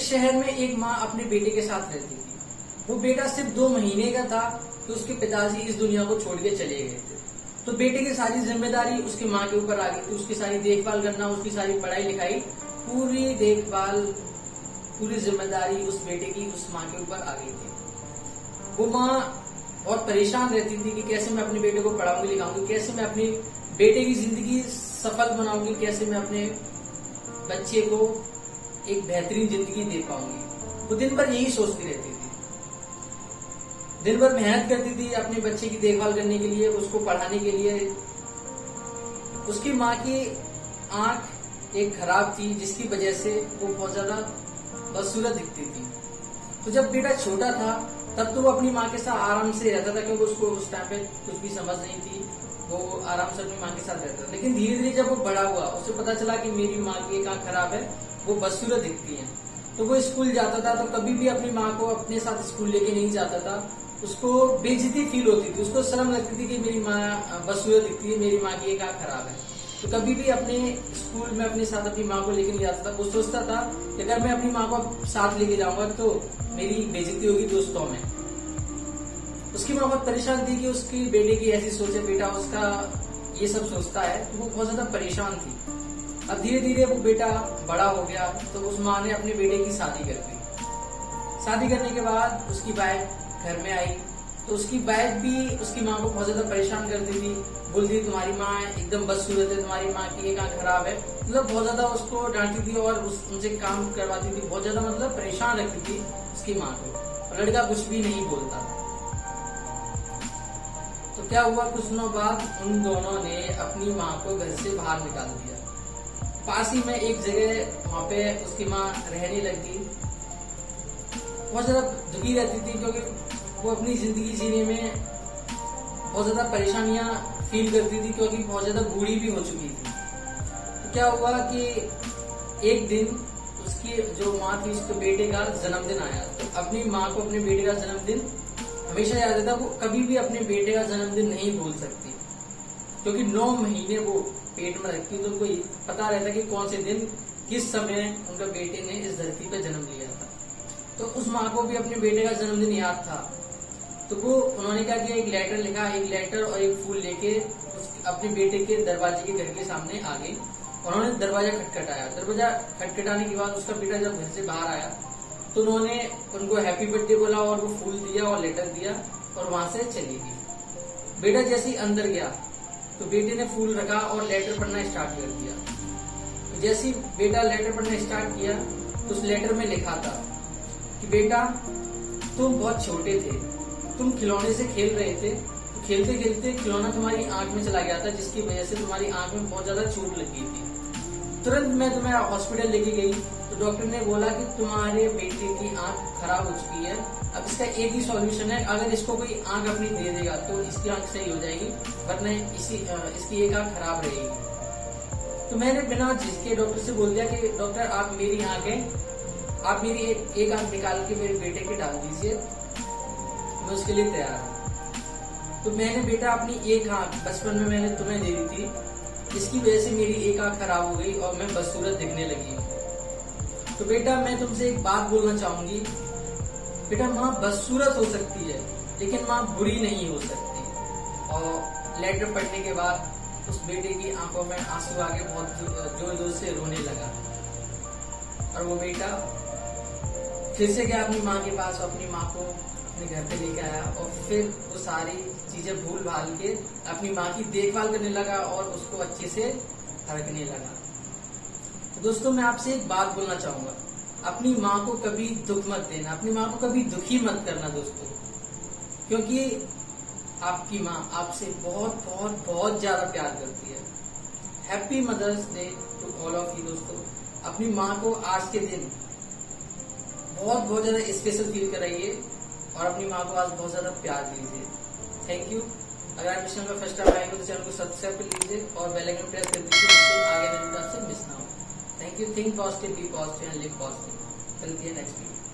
शहर में एक माँ अपने बेटे के साथ रहती थी। वो बेटा सिर्फ 2 महीने का था तो उसके पिताजी इस दुनिया को छोड़ के चले गए थे। तो बेटे की सारी जिम्मेदारी उसकी माँ के ऊपर आ गई थी। उसकी सारी देखभाल करना, उसकी सारी पढ़ाई लिखाई, पूरी देखभाल, पूरी जिम्मेदारी उस बेटे की उस माँ के ऊपर आ गई थी। वो माँ बहुत परेशान रहती थी कि कैसे मैं अपने बेटे को पढ़ाऊंगी लिखाऊंगी, कैसे मैं अपने बेटे की जिंदगी सफल बनाऊंगी, कैसे मैं अपने बच्चे को एक बेहतरीन जिंदगी दे पाऊंगी। वो दिन भर यही सोचती रहती थी, दिन भर मेहनत करती थी अपने बच्चे की देखभाल करने के लिए, उसको पढ़ाने के लिए। उसकी माँ की आंख एक खराब थी जिसकी वजह से वो बहुत ज्यादा बदसूरत दिखती थी। तो जब बेटा छोटा था तब तो वो अपनी माँ के साथ आराम से रहता था, क्योंकि उसको उस टाइम पे कुछ भी समझ नहीं थी, वो आराम से अपनी माँ के साथ रहता था। लेकिन धीरे धीरे जब वो बड़ा हुआ, उसे पता चला कि मेरी माँ की एक आंख खराब है, वो बदसूरत दिखती है। तो वो स्कूल जाता था तो कभी भी अपनी माँ को अपने साथ स्कूल लेके नहीं जाता था। उसको बेइज्जती फील होती थी, उसको शर्म लगती थी कि मेरी माँ बदसूरत दिखती है, मेरी माँ की एक आंख खराब है। तो कभी भी अपने स्कूल में अपने साथ अपनी माँ को लेके नहीं जाता था। वो सोचता था कि अगर मैं अपनी माँ को साथ लेके जाऊंगा तो मेरी बेइज्जती होगी दोस्तों में। उसकी माँ बहुत परेशान थी कि उसकी बेटे की ऐसी सोच है, बेटा उसका ये सब सोचता है, तो वो बहुत ज्यादा परेशान थी। अब धीरे धीरे वो बेटा बड़ा हो गया तो उस माँ ने अपने बेटे की शादी कर दी। शादी करने के बाद उसकी वाइफ घर में आई तो उसकी वाइफ भी उसकी माँ को बहुत ज्यादा परेशान करती थी, बोलती तुम्हारी माँ एकदम बदसूरत है, तुम्हारी माँ की एक आंख खराब है, मतलब बहुत ज्यादा उसको डांटती थी और उनसे काम करवाती थी, बहुत ज्यादा मतलब परेशान रखती थी उसकी माँ को। और लड़का कुछ भी नहीं बोलता। तो क्या हुआ, कुछ दिनों बाद उन दोनों ने अपनी माँ को घर से बाहर निकाल दिया। पास ही में एक जगह वहां पे उसकी माँ रहने लगी। बहुत ज्यादा दुखी रहती थी क्योंकि वो अपनी जिंदगी जीने में बहुत ज्यादा परेशानियां फील करती थी, क्योंकि बहुत ज्यादा बूढ़ी भी हो चुकी थी। तो क्या हुआ कि एक दिन उसकी जो माँ थी, उसके बेटे का जन्मदिन आया। तो अपनी माँ को अपने बेटे का जन्मदिन हमेशा याद रहता। वो कभी भी अपने बेटे का जन्मदिन नहीं भूल सकती, क्योंकि 9 महीने वो पेट में रखती, तो उनको पता रहता कि कौन से दिन किस समय उनका बेटे ने इस धरती पर जन्म लिया था। तो उस माँ को भी अपने बेटे का जन्मदिन याद था। तो वो उन्होंने क्या किया, एक लेटर लिखा, एक लेटर और एक फूल लेके अपने बेटे के दरवाजे के घर के सामने आ गई। उन्होंने दरवाजा खटखटाया। दरवाजा खटखटाने के बाद उसका बेटा जब घर से बाहर आया तो उन्होंने उनको हैप्पी बर्थडे बोला और वो फूल दिया और लेटर दिया और वहां से चली गई। बेटा जैसे ही अंदर गया तो बेटे ने फूल रखा और लेटर पढ़ना स्टार्ट कर दिया। तो जैसे ही बेटा लेटर पढ़ना स्टार्ट किया तो उस लेटर में लिखा था कि बेटा तुम बहुत छोटे थे, तुम खिलौने से खेल रहे थे, तो खेलते खेलते खिलौना तुम्हारी आंख में चला गया था, जिसकी वजह से तुम्हारी आंख में बहुत ज्यादा चोट लग गई थी। तुरंत मैं तुम्हें हॉस्पिटल लेके गई तो डॉक्टर ने बोला कि तुम्हारे बेटे की आंख खराब हो चुकी है। अब इसका एक ही सॉल्यूशन है, अगर इसको कोई आंख अपनी दे देगा तो इसकी आंख सही हो जाएगी, वरना इसकी एक आंख खराब रहेगी। तो मैंने बिना झिझके डॉक्टर से बोल दिया कि डॉक्टर आप मेरी आंखें, आप मेरी एक आंख निकाल के मेरे बेटे के डाल दीजिए, मैं उसके लिए तैयार हूँ। तो मैंने बेटा अपनी एक आंख बचपन में मैंने तुम्हें दे दी थी, इसकी वजह से मेरी एक आंख खराब हो गई और मैं बदसूरत दिखने लगी। तो बेटा मैं तुमसे एक बात बोलना चाहूंगी, बेटा माँ बदसूरत हो सकती है लेकिन माँ बुरी नहीं हो सकती। और लेटर पढ़ने के बाद उस बेटे की आंखों में आंसू आ गए, बहुत जोर जोर से रोने लगा। और वो बेटा फिर से गया अपनी माँ के पास, अपनी माँ को अपने घर पे लेके आया और फिर वो सारी चीजें भूल भाल के अपनी माँ की देखभाल करने लगा और उसको अच्छे से रखने लगा। तो दोस्तों मैं आपसे एक बात बोलना चाहूंगा, अपनी माँ को कभी दुख मत देना, अपनी माँ को कभी दुखी मत करना दोस्तों, क्योंकि आपकी माँ आपसे बहुत बहुत बहुत ज्यादा प्यार करती है। Happy mother's day to all of you दोस्तों। अपनी माँ को आज के दिन बहुत बहुत ज्यादा स्पेशल फील कराइए और अपनी माँ को आज बहुत ज्यादा प्यार दीजिए। Thank you. अगर आप इस चैनल पर फर्स्ट टाइम आएंगे तो चैनल को सब्सक्राइब कर लीजिए और बेल आइकन प्रेस कर दीजिए, जिससे आगे आने आपसे मिस ना हो। Thank you. Think positive, be positive and live positive. मिलती है नेक्स्ट वीडियो।